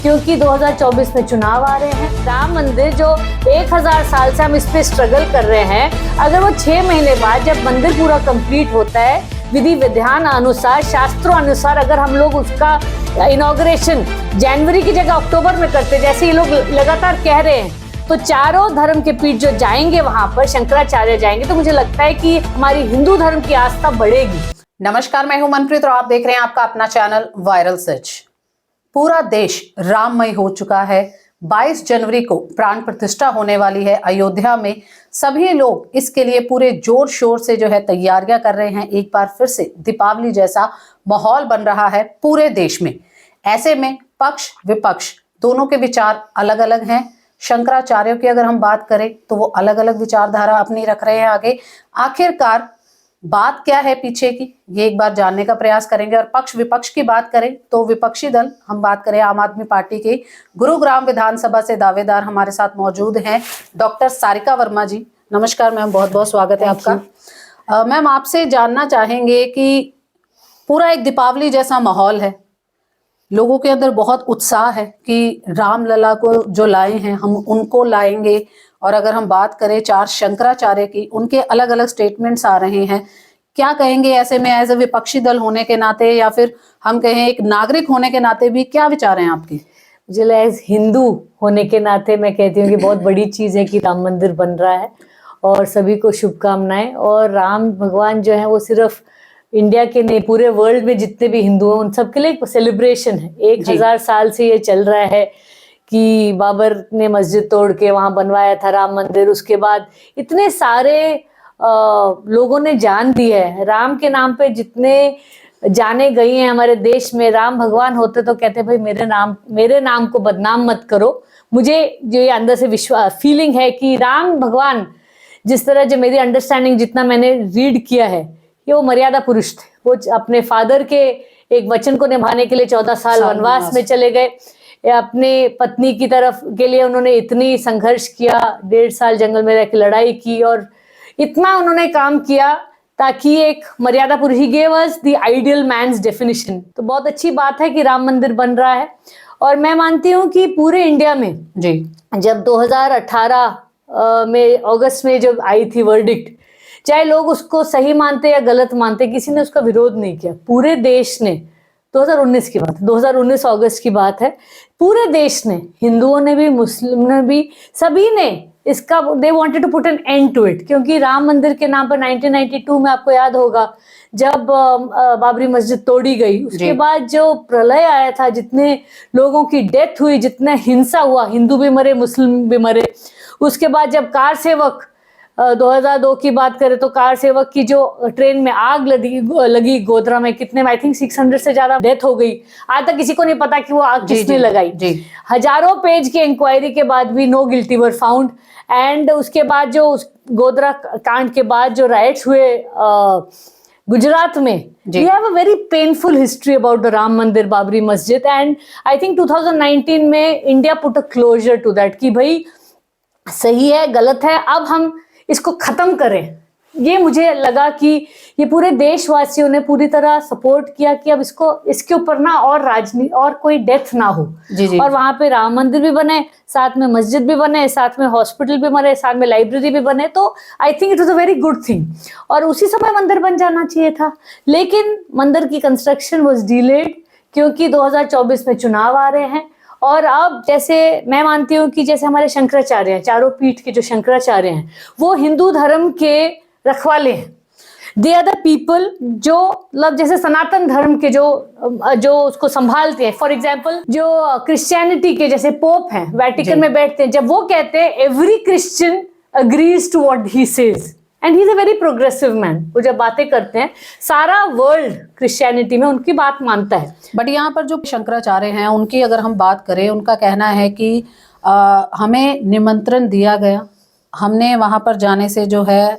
क्योंकि 2024 में चुनाव आ रहे हैं। राम मंदिर जो 1000 साल से हम इस पे स्ट्रगल कर रहे हैं, अगर वो 6 महीने बाद जब मंदिर पूरा कंप्लीट होता है, विधि विधान अनुसार, शास्त्रों अनुसार, अगर हम लोग उसका इनॉग्रेशन जनवरी की जगह अक्टूबर में करते, जैसे ये लोग लगातार कह रहे हैं, तो चारों धर्म के पीठ जो जाएंगे वहां पर, शंकराचार्य जाएंगे, तो मुझे लगता है कि हमारी हिंदू धर्म की आस्था बढ़ेगी। नमस्कार, मैं हूं मनप्रीत और आप देख रहे हैं आपका अपना चैनल वायरल सच। पूरा देश राममय हो चुका है। 22 जनवरी को प्राण प्रतिष्ठा होने वाली है अयोध्या में। सभी लोग इसके लिए पूरे जोर शोर से जो है तैयारियां कर रहे हैं। एक बार फिर से दीपावली जैसा माहौल बन रहा है पूरे देश में। ऐसे में पक्ष विपक्ष दोनों के विचार अलग अलग हैं। शंकराचार्यों की अगर हम बात करें तो वो अलग अलग विचारधारा अपनी रख रहे हैं आगे। आखिरकार बात क्या है पीछे की, ये एक बार जानने का प्रयास करेंगे। और पक्ष विपक्ष की बात करें तो विपक्षी दल, हम बात करें आम आदमी पार्टी के गुरुग्राम विधानसभा से दावेदार हमारे साथ मौजूद हैं डॉक्टर सारिका वर्मा जी। नमस्कार मैम, बहुत बहुत स्वागत है आपका। मैम, आपसे जानना चाहेंगे कि पूरा एक दीपावली जैसा माहौल है, लोगों के अंदर बहुत उत्साह है कि रामलला को जो लाए हैं हम उनको लाएंगे। और अगर हम बात करें 4 शंकराचार्य की, उनके अलग अलग स्टेटमेंट्स आ रहे हैं। क्या कहेंगे ऐसे में एज ए विपक्षी दल होने के नाते, या फिर हम कहें एक नागरिक होने के नाते भी क्या विचार हैं आपके? मुझे एज हिंदू होने के नाते मैं कहती हूँ कि बहुत बड़ी चीज़ है कि राम मंदिर बन रहा है और सभी को शुभकामनाएं। और राम भगवान जो है वो सिर्फ इंडिया के नहीं, पूरे वर्ल्ड में जितने भी हिंदू हैं उन सबके लिए एक सेलिब्रेशन है। 1000 साल से ये चल रहा है कि बाबर ने मस्जिद तोड़ के वहां बनवाया था राम मंदिर। उसके बाद इतने सारे लोगों ने जान दी है राम के नाम पे, जितने जाने गई हैं हमारे देश में। राम भगवान होते तो कहते भाई मेरे नाम को बदनाम मत करो। मुझे जो ये अंदर से विश्वास फीलिंग है कि राम भगवान, जिस तरह जो मेरी अंडरस्टैंडिंग जितना मैंने रीड किया है, ये वो मर्यादा पुरुष थे। वो अपने फादर के एक वचन को निभाने के लिए 14 साल वनवास में चले गए। अपने पत्नी की तरफ के लिए उन्होंने इतनी संघर्ष किया, 1.5 साल जंगल में रह के लड़ाई की, और इतना उन्होंने काम किया ताकि एक मर्यादा पुरुष, he gave us the ideal man's definition. तो बहुत अच्छी बात है कि राम मंदिर बन रहा है। और मैं मानती हूँ कि पूरे इंडिया में जी, जब 2018 में अगस्त में जब आई थी वर्डिक्ट, चाहे लोग उसको सही मानते या गलत मानते, किसी ने उसका विरोध नहीं किया। पूरे देश ने, 2019 की बात है, 2019 अगस्त की बात है, पूरे देश ने, हिंदुओं ने भी, मुस्लिम ने भी, सभी ने इसका they wanted to put an end to it. क्योंकि राम मंदिर के नाम पर 1992 में आपको याद होगा जब बाबरी मस्जिद तोड़ी गई, उसके बाद जो प्रलय आया था, जितने लोगों की डेथ हुई, जितना हिंसा हुआ, हिंदू भी मरे, मुस्लिम भी मरे। उसके बाद जब कार सेवक 2002 की बात करें तो कार सेवक की जो ट्रेन में आग लगी गोधरा में, कितने, आई थिंक 600 से ज्यादा डेथ हो गई। आज तक किसी को नहीं पता कि वो आग किसने लगाई। हजारों पेज की इंक्वायरी के बाद भी no guilty were found. And उसके बाद जो गोधरा कांड के बाद जो राइट्स हुए गुजरात में, we have a very painful history about the Ram मंदिर, बाबरी मस्जिद। एंड आई थिंक 2019 में India put a closure to that कि भाई सही है, गलत है, अब हम इसको खत्म करें। ये मुझे लगा कि ये पूरे देशवासियों ने पूरी तरह सपोर्ट किया कि अब इसके ऊपर ना और राजनीति और कोई डेथ ना हो। और वहां पे राम मंदिर भी बने, साथ में मस्जिद भी बने, साथ में हॉस्पिटल भी बने, साथ में लाइब्रेरी भी बने। तो I think it was a very good thing. और उसी समय मंदिर बन जाना चाहिए था, लेकिन मंदिर की कंस्ट्रक्शन वाज डिलेड क्योंकि 2024 में चुनाव आ रहे हैं। और अब जैसे मैं मानती हूँ कि जैसे हमारे शंकराचार्य हैं, चारों पीठ के जो शंकराचार्य हैं, वो हिंदू धर्म के रखवाले हैं। दे आर द पीपल जो मतलब जैसे सनातन धर्म के जो उसको संभालते हैं। फॉर एग्जाम्पल जो क्रिश्चियनिटी के जैसे पोप हैं, वेटिकन में बैठते हैं, जब वो कहते हैं every Christian agrees to what he says, and he is a very progressive man. वो जब बातें करते हैं, सारा वर्ल्ड क्रिश्चियनिटी में उनकी बात मानता है। बट यहाँ पर जो शंकराचार्य हैं उनकी अगर हम बात करें, उनका कहना है कि हमें निमंत्रण दिया गया, हमने वहां पर जाने से जो है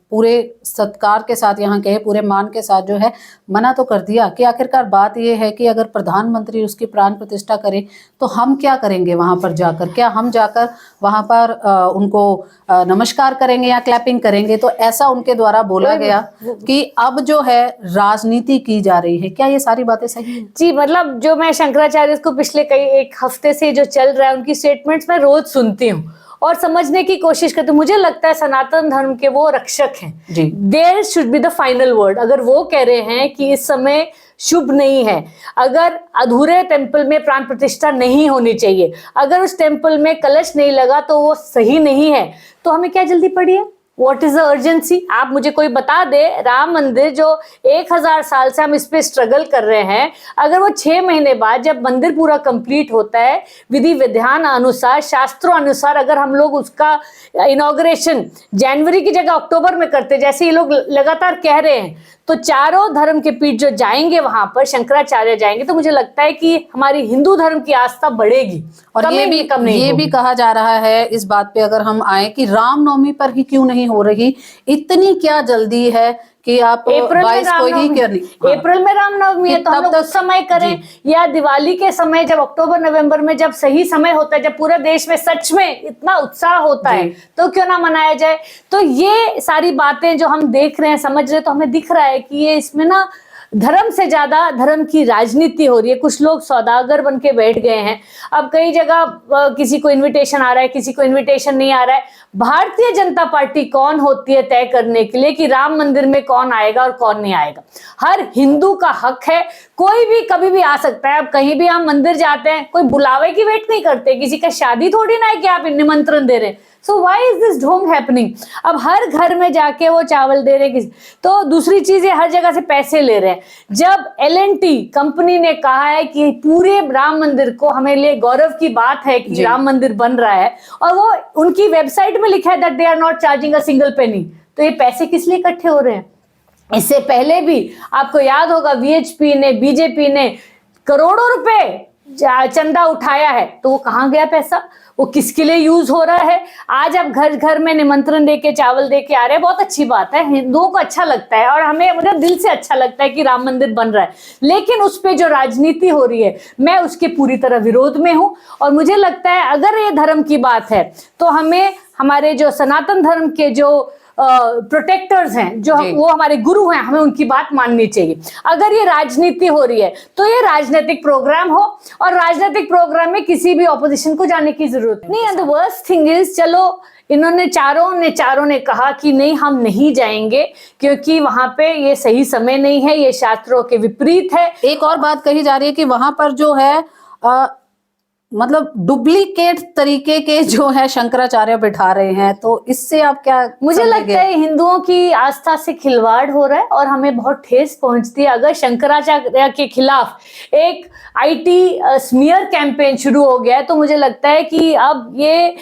पूरे सत्कार के साथ, यहाँ के पूरे मान के साथ जो है मना तो कर दिया कि आखिरकार बात ये है कि अगर प्रधानमंत्री उसकी प्राण प्रतिष्ठा करे तो हम क्या करेंगे वहां पर जाकर? क्या हम जाकर वहां पर उनको नमस्कार करेंगे या क्लैपिंग करेंगे? तो ऐसा उनके द्वारा बोला गया कि अब जो है राजनीति की जा रही है। क्या ये सारी बातें सही है? जी, मतलब जो मैं शंकराचार्य को पिछले एक हफ्ते से जो चल रहा है उनकी स्टेटमेंट्स मैं रोज सुनती हूँ और समझने की कोशिश करती हूँ। मुझे लगता है सनातन धर्म के वो रक्षक हैं। जी। There should be the final word. अगर वो कह रहे हैं कि इस समय शुभ नहीं है, अगर अधूरे टेम्पल में प्राण प्रतिष्ठा नहीं होनी चाहिए, अगर उस टेम्पल में कलश नहीं लगा तो वो सही नहीं है, तो हमें क्या जल्दी पड़ी है? What is the urgency? आप मुझे कोई बता दे, राम मंदिर जो 1000 साल से हम इस पे स्ट्रगल कर रहे हैं, अगर वो 6 महीने बाद जब मंदिर पूरा कंप्लीट होता है, विधि विधान अनुसार, शास्त्रों अनुसार, अगर हम लोग उसका इनॉग्रेशन जनवरी की जगह अक्टूबर में करते, जैसे ये लोग लगातार कह रहे हैं, तो चारों धर्म के पीठ जो जाएंगे वहां पर, शंकराचार्य जाएंगे, तो मुझे लगता है कि हमारी हिंदू धर्म की आस्था बढ़ेगी। और ये भी कहा जा रहा है इस बात पे, अगर हम आए, कि रामनवमी पर ही क्यों नहीं हो रही? इतनी क्या जल्दी है कि आप 22 को ही क्यों नहीं? हाँ। अप्रैल में रामनवमी है तो हम लोग उस समय करें, या दिवाली के समय, जब अक्टूबर नवंबर में जब सही समय होता है, जब पूरे देश में सच में इतना उत्साह होता है, तो क्यों ना मनाया जाए? तो ये सारी बातें जो हम देख रहे हैं, समझ रहे हैं, तो हमें दिख रहा है कि ये इसमें ना धर्म से ज्यादा धर्म की राजनीति हो रही है। कुछ लोग सौदागर बन के बैठ गए हैं। अब कई जगह किसी को इनविटेशन आ रहा है, किसी को इनविटेशन नहीं आ रहा है। भारतीय जनता पार्टी कौन होती है तय करने के लिए कि राम मंदिर में कौन आएगा और कौन नहीं आएगा? हर हिंदू का हक है, कोई भी कभी भी आ सकता है। अब कहीं भी हम मंदिर जाते हैं, कोई बुलावे की वेट नहीं करते, किसी का शादी थोड़ी ना है कि आप निमंत्रण दे रहे हैं। सो व्हाई इज दिस ढोंग हैपनिंग? अब हर घर में जाके वो चावल दे रहे, तो दूसरी चीज है हर जगह से पैसे ले रहे हैं। जब L&T कंपनी ने कहा है कि पूरे राम मंदिर को, हमें लिए गौरव की बात है कि राम मंदिर बन रहा है, और वो उनकी वेबसाइट में लिखा है that they are not charging a single penny, तो ये पैसे किस लिए इकट्ठे हो रहे हैं? इससे पहले भी आपको याद होगा VHP ने, बीजेपी ने करोड़ों रुपए चंदा उठाया है, तो वो कहाँ गया पैसा? वो किसके लिए यूज हो रहा है? आज आप घर घर में निमंत्रण देके, चावल देके आ रहे हैं, बहुत अच्छी बात है, हिंदुओं को अच्छा लगता है और हमें, मुझे दिल से अच्छा लगता है कि राम मंदिर बन रहा है। लेकिन उस पे जो राजनीति हो रही है, मैं उसके पूरी तरह विरोध में हूं। और मुझे लगता है अगर ये धर्म की बात है तो हमें, हमारे जो सनातन धर्म के जो प्रोटेक्टर्स हैं, जो वो हमारे गुरु हैं, हमें उनकी बात माननी चाहिए। अगर ये राजनीति हो रही है तो ये राजनीतिक प्रोग्राम हो, और राजनीतिक प्रोग्राम में किसी भी ऑपोजिशन को जाने की जरूरत नहीं। And the worst thing is, चलो इन्होंने चारों ने कहा कि नहीं हम नहीं जाएंगे क्योंकि वहां पे ये सही समय नहीं है, ये शास्त्रों के विपरीत है। एक और बात कही जा रही है कि वहां पर जो है मतलब डुप्लीकेट तरीके के जो है शंकराचार्य बिठा रहे हैं, तो इससे आप क्या? मुझे लगता है हिंदुओं की आस्था से खिलवाड़ हो रहा है और हमें बहुत ठेस पहुंचती है। अगर शंकराचार्य के खिलाफ एक IT स्मीयर कैंपेन शुरू हो गया है, तो मुझे लगता है कि अब ये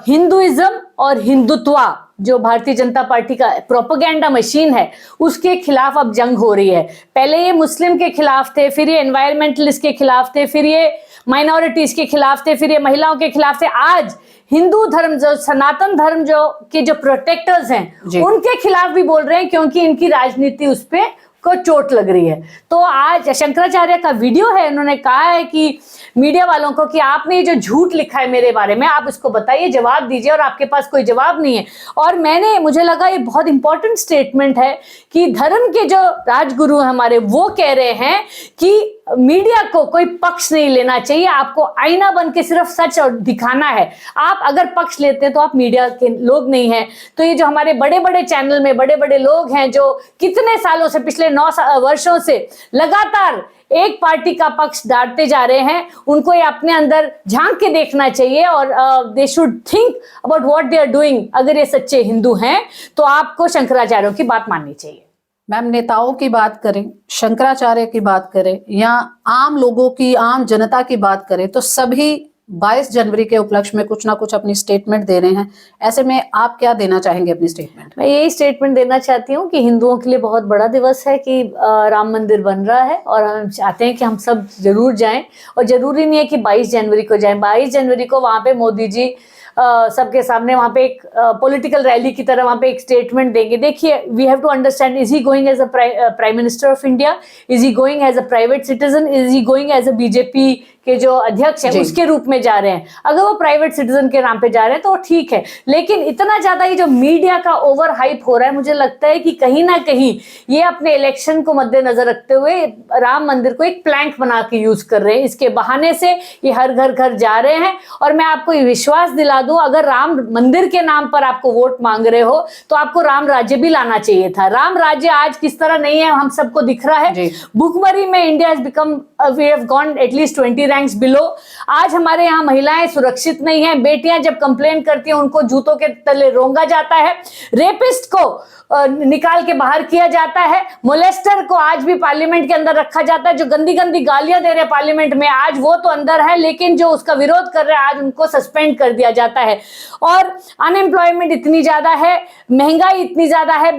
हिंदुइज्म और हिंदुत्वा, जो भारतीय जनता पार्टी का प्रोपेगेंडा मशीन है, उसके खिलाफ अब जंग हो रही है। पहले ये मुस्लिम के खिलाफ थे, फिर ये एनवायरमेंटलिस्ट के खिलाफ थे, फिर ये माइनॉरिटीज के खिलाफ थे, फिर ये महिलाओं के खिलाफ थे। आज हिंदू धर्म, जो सनातन धर्म जो प्रोटेक्टर्स हैं, उनके खिलाफ भी बोल रहे हैं, क्योंकि इनकी राजनीति उस पे को चोट लग रही है। तो आज शंकराचार्य का वीडियो है, उन्होंने कहा है कि मीडिया वालों को कि आपने ये जो झूठ लिखा है मेरे बारे में, आप इसको बताइए, जवाब दीजिए, और आपके पास कोई जवाब नहीं है। और मुझे लगा ये बहुत इंपॉर्टेंट स्टेटमेंट है कि धर्म के जो राजगुरु हैं हमारे, वो कह रहे हैं कि मीडिया को कोई पक्ष नहीं लेना चाहिए, आपको आईना बन के सिर्फ सच और दिखाना है। आप अगर पक्ष लेते हैं तो आप मीडिया के लोग नहीं हैं। तो ये जो हमारे बड़े बड़े चैनल में बड़े बड़े लोग हैं, जो कितने सालों से, पिछले 9 वर्षों से लगातार एक पार्टी का पक्ष डालते जा रहे हैं, उनको ये अपने अंदर झांक के देखना चाहिए और they should think about what they are doing. अगर ये सच्चे हिंदू हैं तो आपको शंकराचार्यों की बात माननी चाहिए। मैम, नेताओं की बात करें, शंकराचार्य की बात करें, या आम लोगों की, आम जनता की बात करें, तो सभी 22 जनवरी के उपलक्ष्य में कुछ ना कुछ अपनी स्टेटमेंट दे रहे हैं। ऐसे में आप क्या देना चाहेंगे अपनी स्टेटमेंट? मैं यही स्टेटमेंट देना चाहती हूँ कि हिंदुओं के लिए बहुत बड़ा दिवस है कि राम मंदिर बन रहा है, और हम चाहते हैं कि हम सब जरूर जाएं। और जरूरी नहीं है कि 22 जनवरी को जाएं, 22 जनवरी को वहाँ पे मोदी जी सबके सामने वहां पे एक पॉलिटिकल रैली की तरह वहां पे एक स्टेटमेंट देंगे। देखिए, we have to understand, is he going as a prime minister of India, is he going as a private citizen, is he going as a BJP के जो अध्यक्ष हैं उसके रूप में जा रहे हैं? अगर वो प्राइवेट सिटीजन के नाम पे जा रहे हैं तो ठीक है, लेकिन इतना ज्यादा ये जो मीडिया का ओवर हाइप हो रहा है, मुझे लगता है कि कहीं ना कहीं ये अपने इलेक्शन को मद्देनजर रखते हुए राम मंदिर को एक प्लैंक बना के यूज कर रहे हैं। इसके बहाने से ये हर घर घर जा रहे हैं। और मैं आपको ये विश्वास दिला दूं, अगर राम मंदिर के नाम पर आपको वोट मांग रहे हो तो आपको राम राज्य भी लाना चाहिए था। राम राज्य आज किस तरह नहीं है हम सबको दिख रहा है। भुखमरी में India has become, we have gone at least 20 ranks below. आज हमारे यहाँ महिलाएं सुरक्षित नहीं है। बेटियां जब कंप्लेन करती हैं उनको जूतों के तले रोंगा जाता है। रेपिस्ट को निकाल के बाहर किया जाता है। मोलेस्टर को आज भी पार्लियामेंट के अंदर रखा जाता है। जो गंदी गंदी गालियां दे रहे हैं पार्लियामेंट में, आज वो तो अंदर है, लेकिन जो उसका विरोध कर रहे हैं आज उनको सस्पेंड कर दिया जाता है। और अनएम्प्लॉयमेंट इतनी ज्यादा है, महंगाई इतनी ज्यादा है,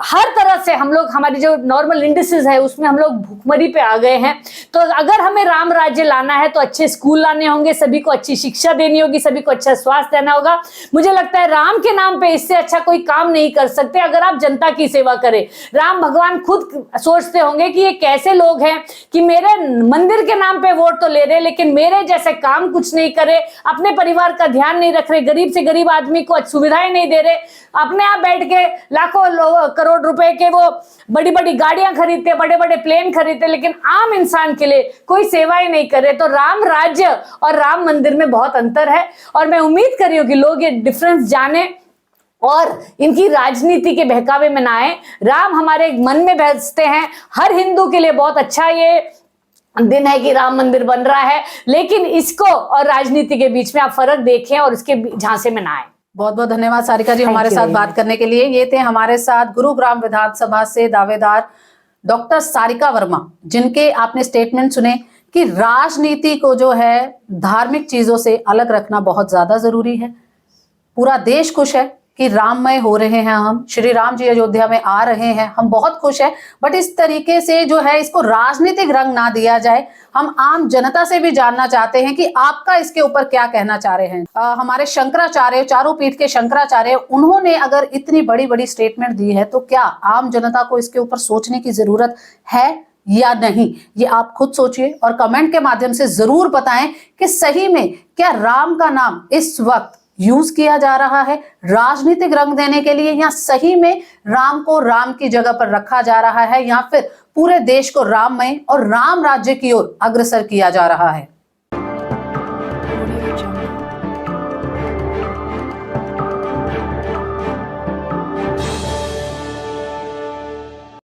हर तरह से हम लोग, हमारी जो नॉर्मल इंडिसेस है उसमें हम लोग भुखमरी पे आ गए हैं। तो अगर हमें राम राज्य लाना है तो अच्छे स्कूल लाने होंगे, सभी को अच्छी शिक्षा देनी होगी, सभी को अच्छा स्वास्थ्य देना होगा। मुझे लगता है राम के नाम पे इससे अच्छा कोई काम नहीं कर सकते अगर आप जनता की सेवा करें। राम भगवान खुद सोचते होंगे कि ये कैसे लोग हैं कि मेरे मंदिर के नाम पे वोट तो ले रहे लेकिन मेरे जैसे काम कुछ नहीं करे, अपने परिवार का ध्यान नहीं रख रहे, गरीब से गरीब आदमी को सुविधाएं नहीं दे रहे, अपने आप बैठ के लाखों करोड़ रुपए के वो बड़ी बड़ी गाड़ियां खरीदते, बड़े बड़े प्लेन खरीदते, लेकिन आम इंसान के लिए कोई सेवाएं नहीं करे। तो राम राज्य और राम मंदिर में बहुत अंतर है और मैं उम्मीद कर रही हूं कि लोग ये डिफरेंस जाने और इनकी राजनीति के बहकावे में ना आए। राम हमारे मन में बसते हैं। हर हिंदू के लिए बहुत अच्छा ये दिन है कि राम मंदिर बन रहा है, लेकिन इसको और राजनीति के बीच में आप फर्क देखें और इसके झांसे में ना आए। बहुत बहुत धन्यवाद सारिका जी हमारे साथ बात करने के लिए। ये थे हमारे साथ गुरुग्राम विधानसभा से दावेदार डॉक्टर सारिका वर्मा, जिनके आपने स्टेटमेंट सुने कि राजनीति को जो है धार्मिक चीजों से अलग रखना बहुत ज्यादा जरूरी है। पूरा देश खुश है कि राममय हो रहे हैं, हम श्री राम जी अयोध्या में आ रहे हैं, हम बहुत खुश हैं। बट इस तरीके से जो है इसको राजनीतिक रंग ना दिया जाए। हम आम जनता से भी जानना चाहते हैं कि आपका इसके ऊपर क्या कहना चाह रहे हैं। हमारे शंकराचार्य, चारों पीठ के शंकराचार्य, उन्होंने अगर इतनी बड़ी बड़ी स्टेटमेंट दी है तो क्या आम जनता को इसके ऊपर सोचने की जरूरत है या नहीं, ये आप खुद सोचिए और कमेंट के माध्यम से जरूर बताएं कि सही में क्या राम का नाम इस वक्त यूज किया जा रहा है राजनीतिक रंग देने के लिए, या सही में राम को राम की जगह पर रखा जा रहा है, या फिर पूरे देश को राममय और राम राज्य की ओर अग्रसर किया जा रहा है।